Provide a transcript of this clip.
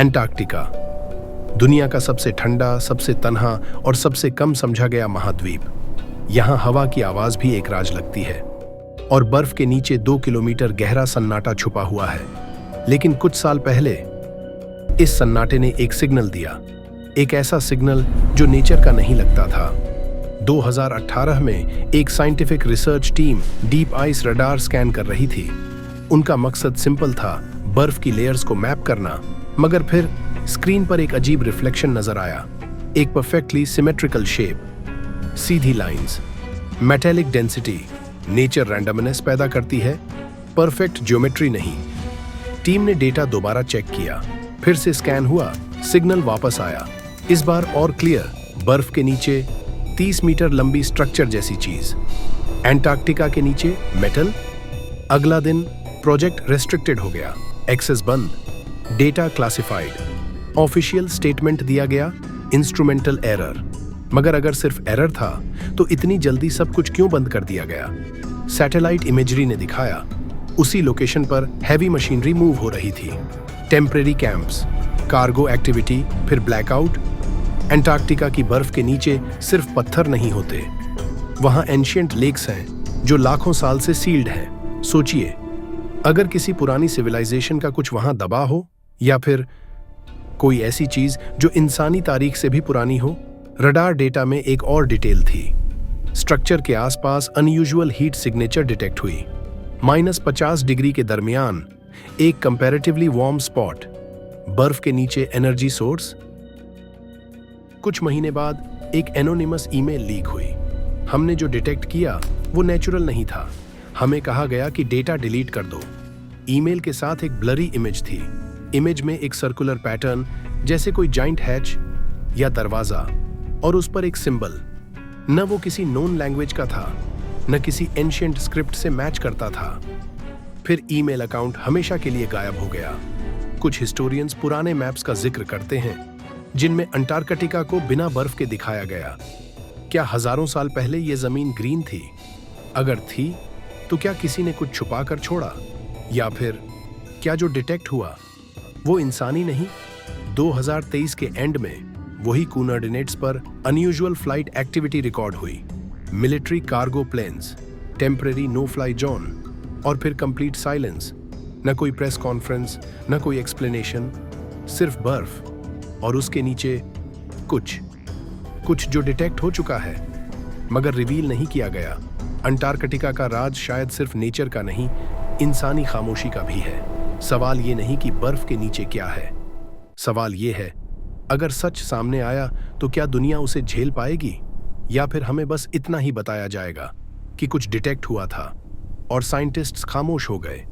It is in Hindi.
एंटार्क्टिका, दुनिया का सबसे ठंडा, सबसे तन्हा और सबसे कम समझा गया महाद्वीप। यहाँ हवा की आवाज भी एक राज लगती है और बर्फ के नीचे 2 किलोमीटर गहरा सन्नाटा छुपा हुआ है। लेकिन कुछ साल पहले इस सन्नाटे ने एक सिग्नल दिया, एक ऐसा सिग्नल जो नेचर का नहीं लगता था। 2018 में एक scientific research team deep ice radar scan कर रही थी। उनका मकसद सिंपल था, बर्फ की लेयर्स को मैप करना। मगर फिर स्क्रीन पर एक अजीब रिफ्लेक्शन नजर आया, एक परफेक्टली सिमेट्रिकल शेप, सीधी lines, metallic density. Nature randomness पैदा करती है, परफेक्ट ज्योमेट्री नहीं। टीम ने डेटा दोबारा चेक किया, फिर से स्कैन हुआ, सिग्नल वापस आया। इस बार और क्लियर, बर्फ के नीचे 30 मीटर लंबी स्ट्रक्चर जैसी चीज। एंटार्क्टिका के नीचे मेटल। अगला दिन प्रोजेक्ट रेस्ट्रिक्टेड हो गया, एक्सेस बंद, डेटा क्लासिफाइड। ऑफिशियल स्टेटमेंट दिया गया, इंस्ट्रूमेंटल एरर। मगर अगर सिर्फ एरर था तो इतनी जल्दी सब कुछ क्यों बंद कर दिया गया? सैटेलाइट इमेजरी ने दिखाया, उसी लोकेशन पर हैवी मशीनरी मूव हो रही थी। टेम्परेरी कैंप्स, कार्गो एक्टिविटी, फिर ब्लैकआउट। एंटार्क्टिका की बर्फ के नीचे सिर्फ पत्थर नहीं होते, वहां एंशिएंट लेक्स हैं जो लाखों साल से सील्ड हैं। सोचिए, अगर किसी पुरानी सिविलाइजेशन का कुछ वहां दबा हो, या फिर कोई ऐसी चीज जो इंसानी तारीख से भी पुरानी हो। रडार डेटा में एक और डिटेल थी, स्ट्रक्चर के आसपास अनयूजुअल हीट सिग्नेचर डिटेक्ट हुई। -50 डिग्री के दरमियान एक कंपैरेटिवली वार्म स्पॉट, बर्फ के नीचे एनर्जी सोर्स। कुछ महीने बाद एक एनोनिमस ईमेल लीक हुई। हमने जो डिटेक्ट किया वो नेचुरल नहीं था। हमें कहा गया कि डेटा डिलीट कर दो। ईमेल के साथ एक ब्लरी इमेज थी। इमेज में एक सर्कुलर पैटर्न, जैसे कोई जाइंट हैच या दरवाजा, और उस पर एक सिंबल। न वो किसी नोन लैंग्वेज का था, न किसी एंशिएंट स्क्रिप्ट से मैच करता था। फिर ईमेल अकाउंट हमेशा के लिए गायब हो गया। कुछ हिस्टोरियंस पुराने मैप्स का जिक्र करते हैं जिनमें अंटार्कटिका को बिना बर्फ के दिखाया गया। क्या हजारों साल पहले ये जमीन ग्रीन थी? अगर थी तो क्या किसी ने कुछ छुपा कर छोड़ा? या फिर क्या जो डिटेक्ट हुआ वो इंसानी नहीं? 2023 के एंड में वही कोऑर्डिनेट्स पर अनयूजुअल फ्लाइट एक्टिविटी रिकॉर्ड हुई। Military cargo planes, temporary no fly zone, और फिर कंप्लीट साइलेंस। न कोई प्रेस कॉन्फ्रेंस, न कोई एक्सप्लेनेशन, सिर्फ बर्फ और उसके नीचे कुछ जो डिटेक्ट हो चुका है मगर रिवील नहीं किया गया। अंटार्कटिका का राज शायद सिर्फ नेचर का नहीं, इंसानी खामोशी का भी है। सवाल ये नहीं कि बर्फ के नीचे क्या है, सवाल ये है, अगर सच सामने आया तो क्या दुनिया उसे झेल पाएगी? या फिर हमें बस इतना ही बताया जाएगा कि कुछ डिटेक्ट हुआ था और साइंटिस्ट्स खामोश हो गए।